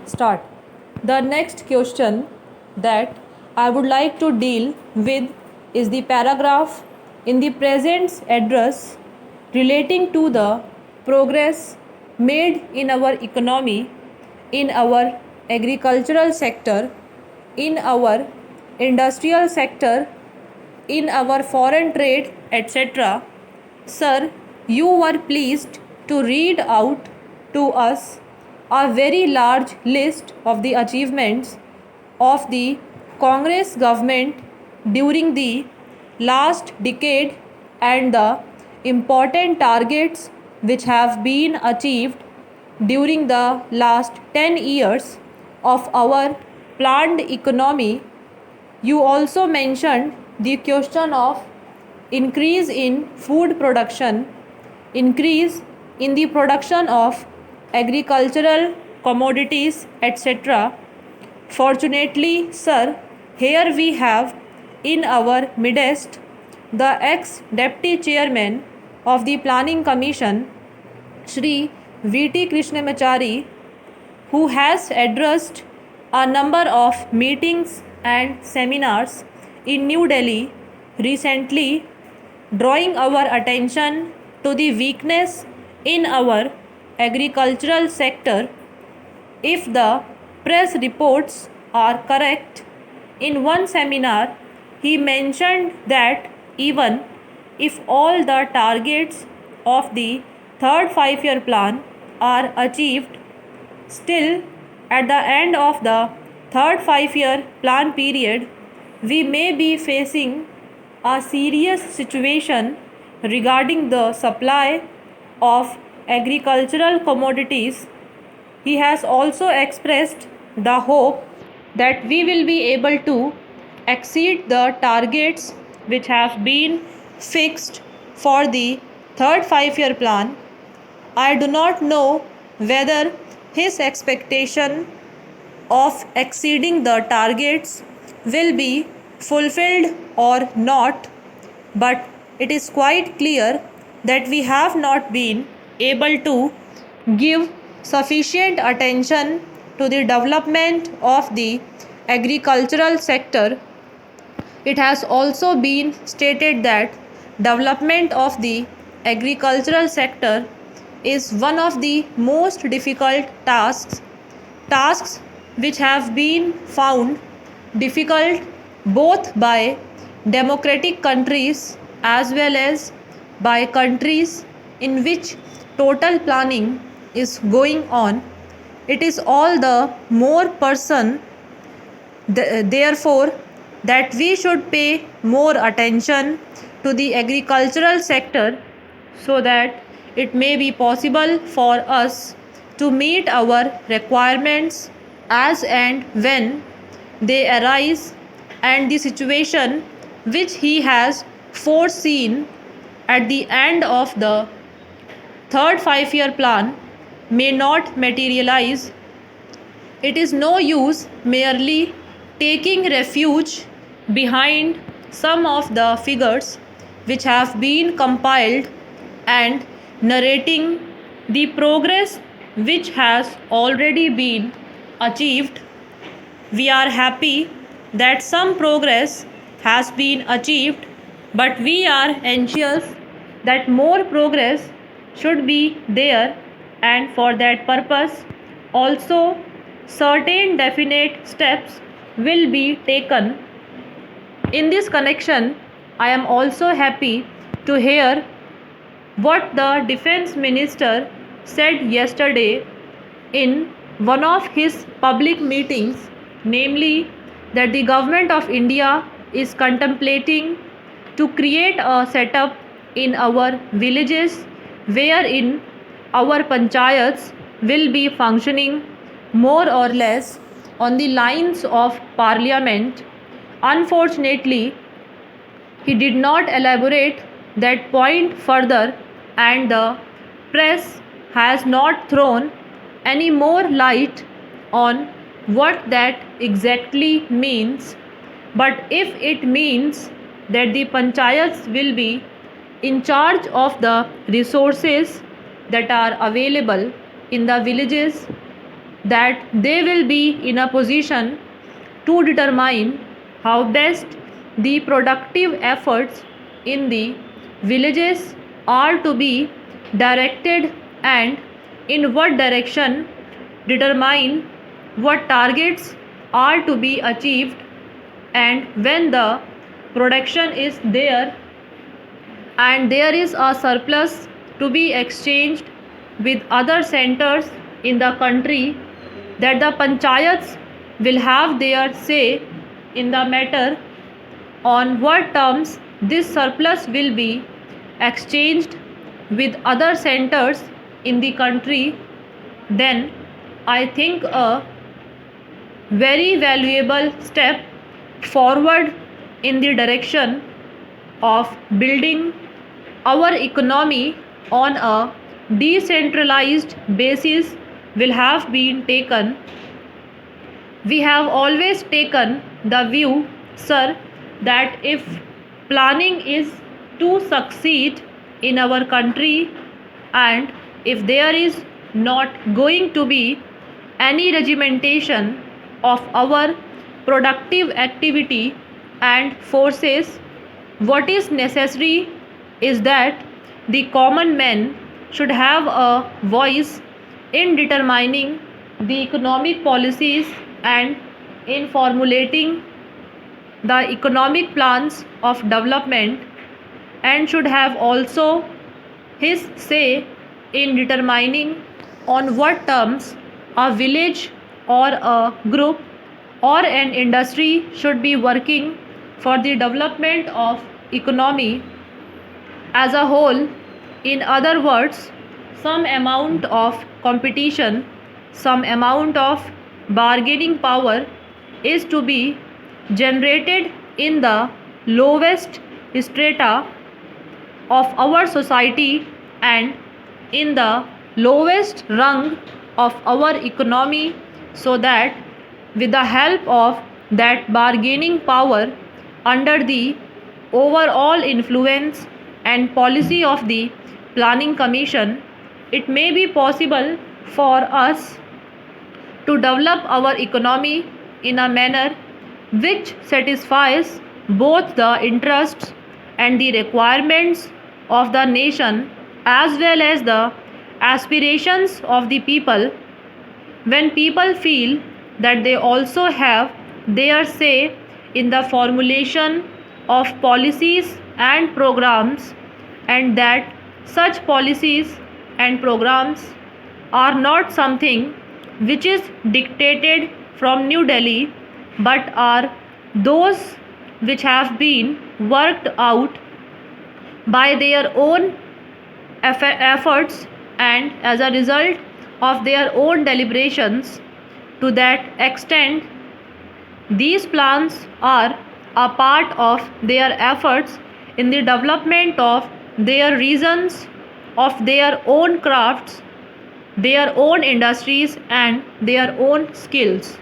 start. The next question that I would like to deal with is the paragraph in the present address relating to the progress made in our economy, in our agricultural sector, in our industrial sector, in our foreign trade, etc. Sir, you were pleased to read out to us a very large list of the achievements of the Congress government during the last decade and the important targets which have been achieved during the last 10 years of our planned economy. You also mentioned the question of increase in food production, increase in the production of agricultural commodities, etc. Fortunately, sir, here we have in our midst the ex-deputy chairman of the Planning Commission, Shri V.T. Krishnamachari, who has addressed a number of meetings and seminars in New Delhi recently, drawing our attention to the weakness in our agricultural sector. If the press reports are correct, in one seminar he mentioned that even if all the targets of the third 5-year plan are achieved, still at the end of the third 5-year plan period, we may be facing a serious situation regarding the supply of agricultural commodities. He has also expressed the hope that we will be able to exceed the targets which have been fixed for the third 5-year plan. I do not know whether his expectation of exceeding the targets will be fulfilled or not, but it is quite clear that we have not been able to give sufficient attention to the development of the agricultural sector. It has also been stated that development of the agricultural sector is one of the most difficult tasks which have been found difficult both by democratic countries as well as by countries in which total planning is going on. It is all the more therefore that we should pay more attention to the agricultural sector so that it may be possible for us to meet our requirements as and when they arise, and the situation which he has foreseen at the end of the third 5-year plan may not materialize. It is no use merely taking refuge behind some of the figures which have been compiled and narrating the progress which has already been achieved. We are happy that some progress has been achieved, but we are anxious that more progress should be there, and for that purpose also certain definite steps will be taken. In this connection, I am also happy to hear what the defense minister said yesterday in one of his public meetings, namely that the government of India is contemplating to create a setup in our villages wherein our panchayats will be functioning more or less on the lines of parliament. Unfortunately, he did not elaborate that point further, and the press has not thrown any more light on what that exactly means. But if it means that the panchayats will be in charge of the resources that are available in the villages, that they will be in a position to determine how best the productive efforts in the villages are to be directed and in what direction, determine what targets are to be achieved, and when the production is there and there is a surplus to be exchanged with other centers in the country, that the panchayats will have their say in the matter on what terms this surplus will be exchanged with other centers in the country. Then I think a very valuable step forward in the direction of building our economy on a decentralized basis will have been taken. We have always taken the view, sir, that if planning is to succeed in our country and if there is not going to be any regimentation of our productive activity and forces, what is necessary is that the common man should have a voice in determining the economic policies and in formulating the economic plans of development, and should have also his say in determining on what terms a village or a group or an industry should be working for the development of economy as a whole. In other words, some amount of competition, some amount of bargaining power is to be generated in the lowest strata of our society and in the lowest rung of our economy, so that with the help of that bargaining power, under the overall influence and policy of the planning commission, it may be possible for us to develop our economy in a manner which satisfies both the interests and the requirements of the nation as well as the aspirations of the people. When people feel that they also have their say in the formulation of policies and programs, and that such policies and programs are not something which is dictated from New Delhi, but are those which have been worked out by their own efforts and as a result of their own deliberations. To that extent, these plans are a part of their efforts in the development of their regions, of their own crafts, their own industries, and their own skills.